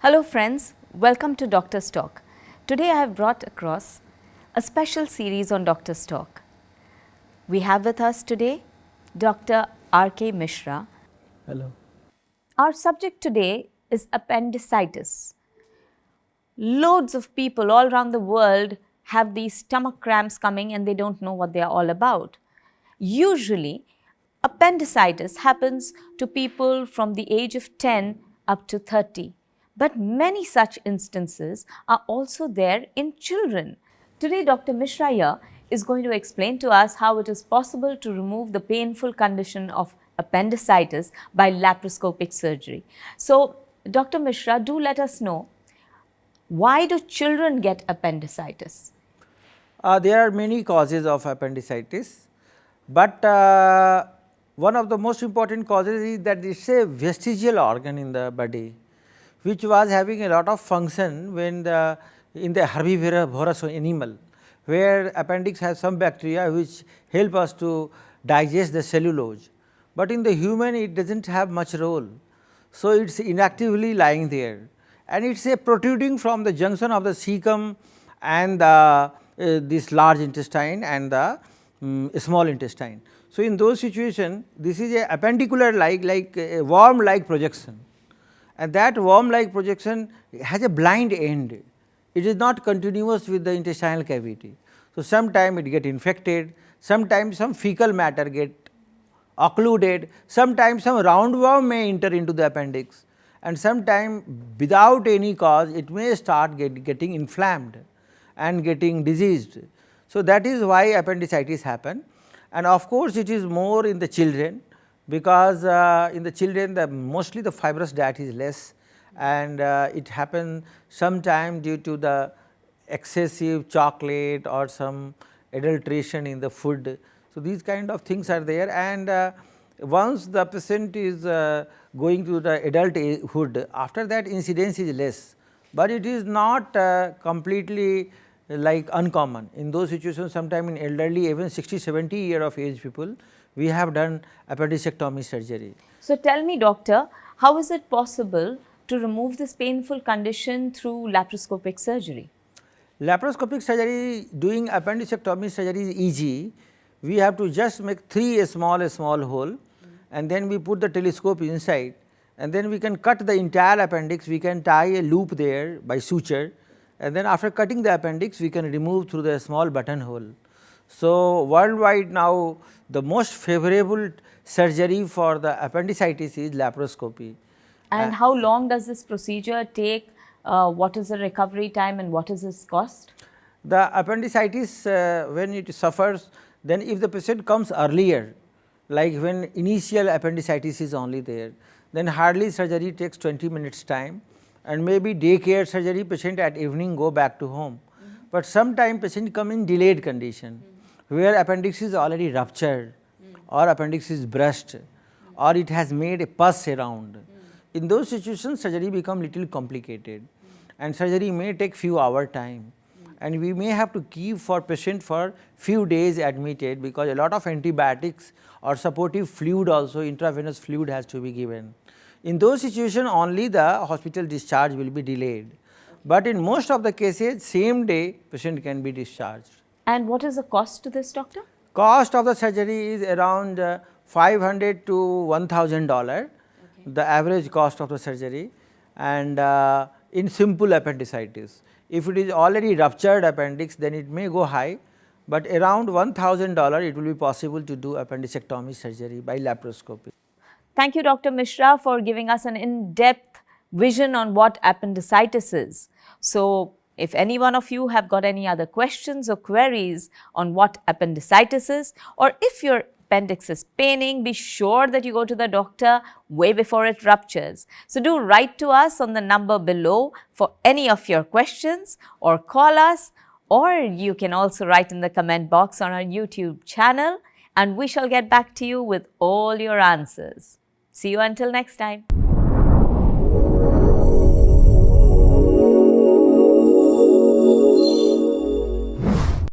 Hello friends, welcome to Doctor's Talk. Today I have brought across a special series on Doctor's Talk. We have with us today Dr. R.K. Mishra. Hello. Our subject today is appendicitis. Loads of people all around the world have these stomach cramps coming and they don't know what they are all about. Usually, appendicitis happens to people from the age of 10 up to 30. But many such instances are also there in children. Today, Dr. Mishra here is going to explain to us how it is possible to remove the painful condition of appendicitis by laparoscopic surgery. So, Dr. Mishra, do let us know, why do children get appendicitis? There are many causes of appendicitis, but one of the most important causes is that it is a vestigial organ in the body, which was having a lot of function when in the herbivorous animal, where appendix has some bacteria which help us to digest the cellulose, but in the human it does not have much role. So, it is inactively lying there, and it is a protruding from the junction of the cecum and the this large intestine and the small intestine. So, in those situations this is a appendicular like a worm like projection, and that worm like projection has a blind end. It is not continuous with the intestinal cavity. So, sometimes it get infected, sometimes some fecal matter get occluded, sometimes some roundworm may enter into the appendix, and sometimes without any cause it may start getting inflamed and getting diseased. So, that is why appendicitis happen, and of course, it is more in the children, because in the children mostly the fibrous diet is less, and it happens sometime due to the excessive chocolate or some adulteration in the food. So, these kind of things are there, and once the patient is going to the adulthood, after that incidence is less, but it is not completely like uncommon. In those situations, sometime in elderly, even 60-70 year of age people, we have done appendicectomy surgery. So, tell me, doctor, how is it possible to remove this painful condition through laparoscopic surgery? Laparoscopic surgery, doing appendicectomy surgery is easy. We have to just make three small hole, and then we put the telescope inside, and then we can cut the entire appendix. We can tie a loop there by suture, and then after cutting the appendix we can remove through the small buttonhole. So, worldwide now the most favorable surgery for the appendicitis is laparoscopy. And how long does this procedure take? What is the recovery time and what is its cost? The appendicitis, when it suffers, then if the patient comes earlier, like when initial appendicitis is only there, then hardly surgery takes 20 minutes time, and maybe daycare surgery, patient at evening go back to home. But sometime patient come in delayed condition, where appendix is already ruptured, or appendix is burst, or it has made a pus around. In those situations surgery become little complicated, and surgery may take few hour time, and we may have to keep for patient for few days admitted, because a lot of antibiotics or supportive fluid, also intravenous fluid has to be given. In those situations only the hospital discharge will be delayed, but in most of the cases same day patient can be discharged. And what is the cost to this, doctor? Cost of the surgery is around $500 to $1,000, the average cost of the surgery, and in simple appendicitis. If it is already ruptured appendix, then it may go high, but around $1,000 it will be possible to do appendicectomy surgery by laparoscopy. Thank you, Dr. Mishra, for giving us an in-depth vision on what appendicitis is. So, if any one of you have got any other questions or queries on what appendicitis is, or if your appendix is paining, be sure that you go to the doctor way before it ruptures. So, do write to us on the number below for any of your questions, or call us, or you can also write in the comment box on our YouTube channel, and we shall get back to you with all your answers. See you until next time.